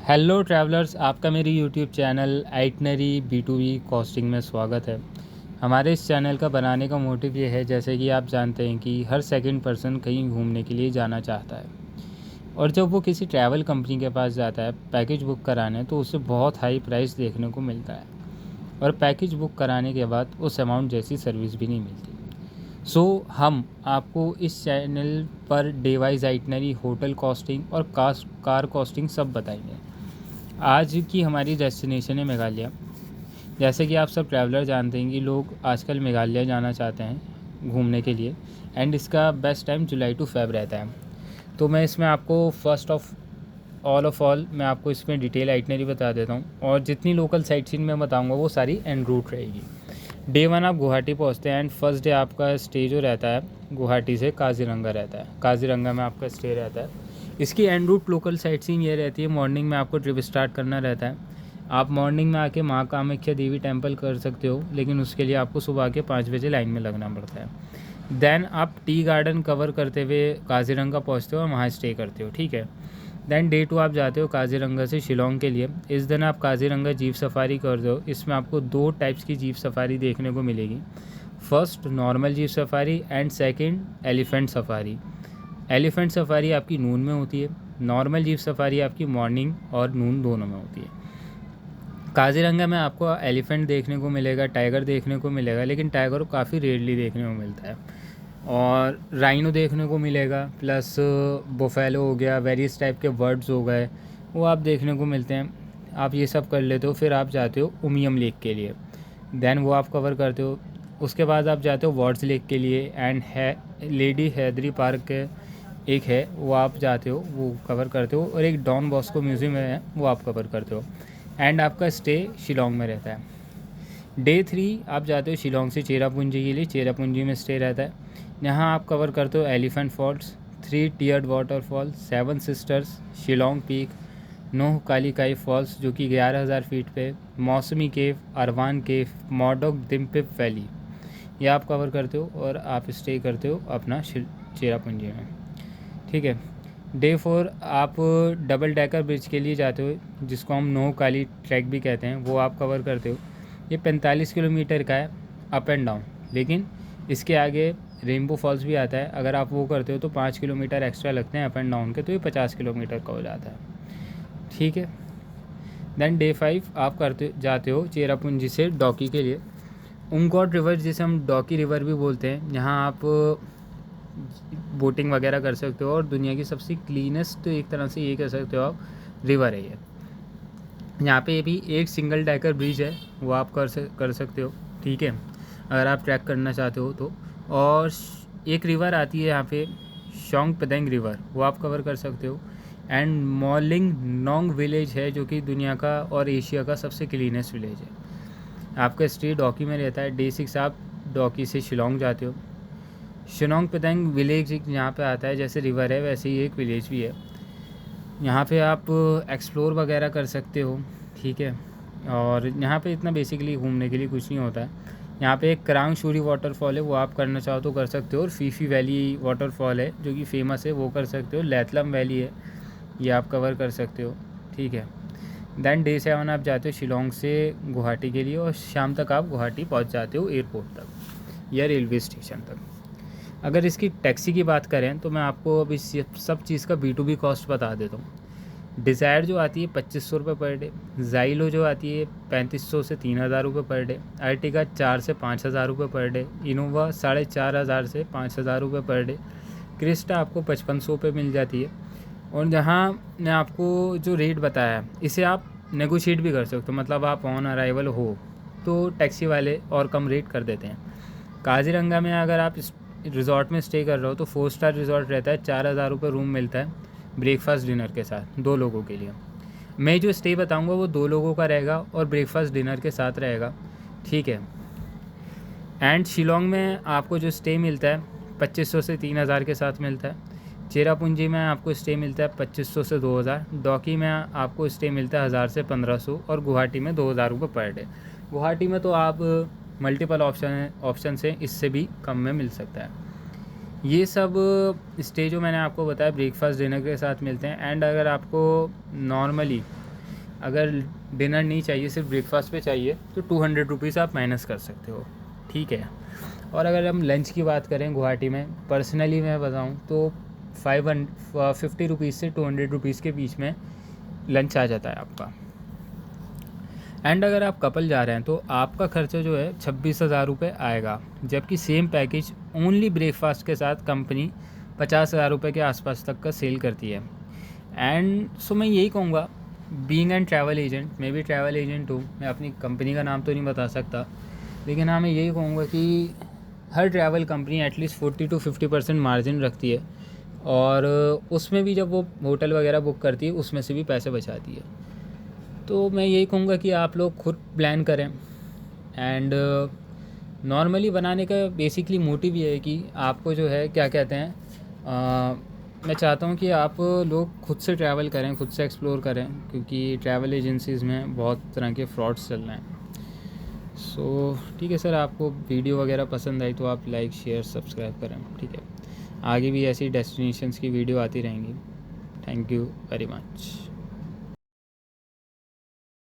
Hello travellers, आपका मेरी YouTube channel itinerary B2B costing में स्वागत है। हमारे इस चैनल का बनाने का मोटिव ये है, जैसे कि आप जानते हैं कि हर सेकंड पर्सन कहीं घूमने के लिए जाना चाहता है और जब वो किसी ट्रैवल कंपनी के पास जाता है पैकेज बुक कराने, तो उसे बहुत हाई प्राइस देखने को मिलता है और पैकेज बुक कराने के बाद उस अमाउंट जैसी सर्विस भी नहीं मिलती। हम आपको इस channel per day wise itinerary, hotel costing और कार कॉस्टिंग सब बताएंगे। आज की हमारी डेस्टिनेशन है मेघालय। जैसे कि आप सब ट्रैवलर जानते हैं कि लोग आजकल मेघालय जाना चाहते हैं घूमने के लिए, एंड इसका best time July to Feb रहता है। तो मैं इसमें आपको फर्स्ट ऑफ ऑल मैं आपको इसमें डिटेल आइटनरी बता देता हूँ, और जितनी लोकल साइट सीन मैं बताऊँगा वो सारी एंड रूट रहेगी। डे 1 आप गुवाहाटी पहुँचते हैं एंड फर्स्ट डे आपका स्टे जो रहता है गुवाहाटी से काजीरंगा रहता है। काजीरंगा में आपका स्टे रहता है। इसकी and route local sightseeing ये रहती है, मॉर्निंग में आपको ट्रिप स्टार्ट करना रहता है। आप मॉर्निंग में आके माँ कामाख्या देवी टेम्पल कर सकते हो, लेकिन उसके लिए आपको सुबह के 5 बजे लाइन में लगना पड़ता है। देन आप टी गार्डन कवर करते हुए काजीरंगा पहुँचते हो और वहाँ स्टे करते हो, ठीक है। देन डे 2 आप जाते हो काजीरंगा से शिलोंग के लिए। इस दिन आप काजीरंगा जीप सफारी कर दो। इसमें आपको 2 टाइप्स की जीप सफारी देखने को मिलेगी। First normal jeep safari and second elephant safari. Elephant safari आपकी नून में होती है, नॉर्मल जीप सफारी आपकी मॉर्निंग और नून दोनों में होती है। काजीरंगा में आपको एलिफेंट देखने को मिलेगा, टाइगर देखने को मिलेगा, लेकिन टाइगर काफ़ी रेयरली देखने को मिलता है, और राइनो देखने को मिलेगा, प्लस बोफेलो हो गया, वेरियस टाइप के बर्ड्स हो गए, वो आप देखने को मिलते हैं। आप ये सब कर लेते हो, फिर आप जाते हो उमियम लेक के लिए। देन वो आप कवर करते हो। उसके बाद आप जाते हो वार्ड्स लेक के लिए, एंड है लेडी हैदरी पार्क एक है, वो आप जाते हो, वो कवर करते हो, और एक डॉन बॉस्को म्यूज़ियम है, वो आप कवर करते हो। एंड आपका स्टे शिलोंग में रहता है। डे 3 आप जाते हो शिलोंग से चेरापूंजी के लिए। चेरापूंजी में स्टे रहता है। यहाँ आप कवर करते हो elephant falls, 3 tiered waterfall, 7 sisters, Shillong peak, Nohkalikai falls जो कि 11,000 फीट पे, मौसमी केव, अरवान केव, मॉडोक दिम्पिप वैली, ये आप कवर करते हो और आप स्टे करते हो अपना चेरापूंजी में, ठीक है। डे 4 आप डबल डेकर ब्रिज के लिए जाते हो, जिसको हम नोह काली ट्रैक भी कहते हैं, वो आप कवर करते हो। ये 45 किलोमीटर का है अप एंड डाउन, लेकिन इसके आगे रेनबो फॉल्स भी आता है। अगर आप वो करते हो तो 5 किलोमीटर एक्स्ट्रा लगते हैं अप एंड डाउन के, तो ये 50 किलोमीटर का हो जाता है, ठीक है। देन डे 5 आप जाते हो चेरापूंजी से डॉकी के लिए। उमगॉट रिवर, जिसे हम डॉकी रिवर भी बोलते हैं, यहाँ आप बोटिंग वगैरह कर सकते हो, और दुनिया की सबसे क्लीनेस्ट एक तरह से ये कह सकते हो आप रिवर है ये। यहाँ पे भी एक सिंगल डेकर ब्रिज है, वो आप कर सकते हो, ठीक है, अगर आप ट्रैक करना चाहते हो तो। और एक रिवर आती है यहाँ पे शोंग पदेंग रिवर, वो आप कवर कर सकते हो। एंड मॉलिंग नोंग विलेज है, जो कि दुनिया का और एशिया का सबसे क्लीनेस्ट विलेज है। आपका स्टे डॉकी में रहता है। डे 6 आप डॉकी से शिलोंग जाते हो। शिलोंग पदेंग विलेज यहाँ पे आता है, जैसे रिवर है वैसे ही एक विलेज भी है। यहाँ पे आप एक्सप्लोर वगैरह कर सकते हो, ठीक है। और यहाँ पे इतना बेसिकली घूमने के लिए कुछ नहीं होता है। यहाँ पे एक करांग शूरी वाटरफॉल है, वो आप करना चाहो तो कर सकते हो, और फीफी वैली वाटरफॉल है जो कि फेमस है, वो कर सकते हो। लैथलम वैली है, ये आप कवर कर सकते हो, ठीक है। देन डे 7 आप जाते हो शिलोंग से गुवाहाटी के लिए, और शाम तक आप गुवाहाटी पहुँच जाते हो एयरपोर्ट तक या रेलवे स्टेशन तक। अगर इसकी टैक्सी की बात करें तो मैं आपको अभी सब चीज़ का B2B कॉस्ट बता देता हूँ। डिज़ायर जो आती है 2500 रुपये पर डे, ज़ाइलो जो आती है 3500 से 3000 रुपये पर डे, आर्टिका 4 से 5000 रुपये पर डे, इनोवा 4500 से 5000 रुपये पर डे, क्रिस्टा आपको 5500 पे मिल जाती है। और जहाँ मैं आपको जो रेट बताया इसे आप नेगोशिएट भी कर सकते हो, मतलब आप ऑन अराइवल हो तो टैक्सी वाले और कम रेट कर देते हैं। काजीरंगा में अगर आप रिज़ॉर्ट में स्टे कर रहे हो तो 4 स्टार रिज़ॉर्ट रहता है, 4000 रुपये रूम मिलता है ब्रेकफास्ट डिनर के साथ 2 लोगों के लिए। मैं जो स्टे बताऊंगा वो 2 लोगों का रहेगा और ब्रेकफास्ट डिनर के साथ रहेगा, ठीक है। एंड शिलोंग में आपको जो स्टे मिलता है 2500 से 3000 के साथ मिलता है। चेरापूंजी में आपको स्टे मिलता है 2500 से 2000। डॉकी में आपको स्टे मिलता है 1000 से 1500, और गुवाहाटी में 2000 रुपये पर डे। गुवाहाटी में तो आप मल्टीपल ऑप्शन से इससे भी कम में मिल सकता है। ये सब स्टे जो मैंने आपको बताया ब्रेकफास्ट डिनर के साथ मिलते हैं। एंड अगर आपको नॉर्मली अगर डिनर नहीं चाहिए, सिर्फ ब्रेकफास्ट पे चाहिए, तो 200 रुपीज़ आप माइनस कर सकते हो, ठीक है। और अगर हम लंच की बात करें गुवाहाटी में, पर्सनली मैं बताऊं तो 50 रुपीज़ से 200 रुपीज़ के बीच में लंच आ जाता है आपका। एंड अगर आप कपल जा रहे हैं तो आपका खर्चा जो है 26,000 रुपये आएगा, जबकि सेम पैकेज ओनली ब्रेकफास्ट के साथ कंपनी 50,000 रुपये के आसपास तक का सेल करती है। एंड सो मैं यही कहूँगा, बीइंग एन ट्रैवल एजेंट, मैं भी ट्रैवल एजेंट हूँ, मैं अपनी कंपनी का नाम तो नहीं बता सकता, लेकिन हाँ मैं यही कहूँगा कि हर travel company at least 40 to 50% margin रखती है, और उसमें भी जब वो होटल वगैरह बुक करती है उसमें से भी पैसे बचाती है। तो मैं यही कहूँगा कि आप लोग खुद प्लान करें। एंड नॉर्मली बनाने का बेसिकली मोटिव ये है कि आपको जो है क्या कहते हैं, मैं चाहता हूँ कि आप लोग खुद से ट्रैवल करें, खुद से एक्सप्लोर करें, क्योंकि ट्रैवल एजेंसीज़ में बहुत तरह के फ्रॉड्स चल रहे हैं। सो ठीक है सर, आपको वीडियो वगैरह पसंद आई तो आप लाइक शेयर सब्सक्राइब करें, ठीक है। आगे भी ऐसी डेस्टिनेशंस की वीडियो आती रहेंगी। Thank you very much.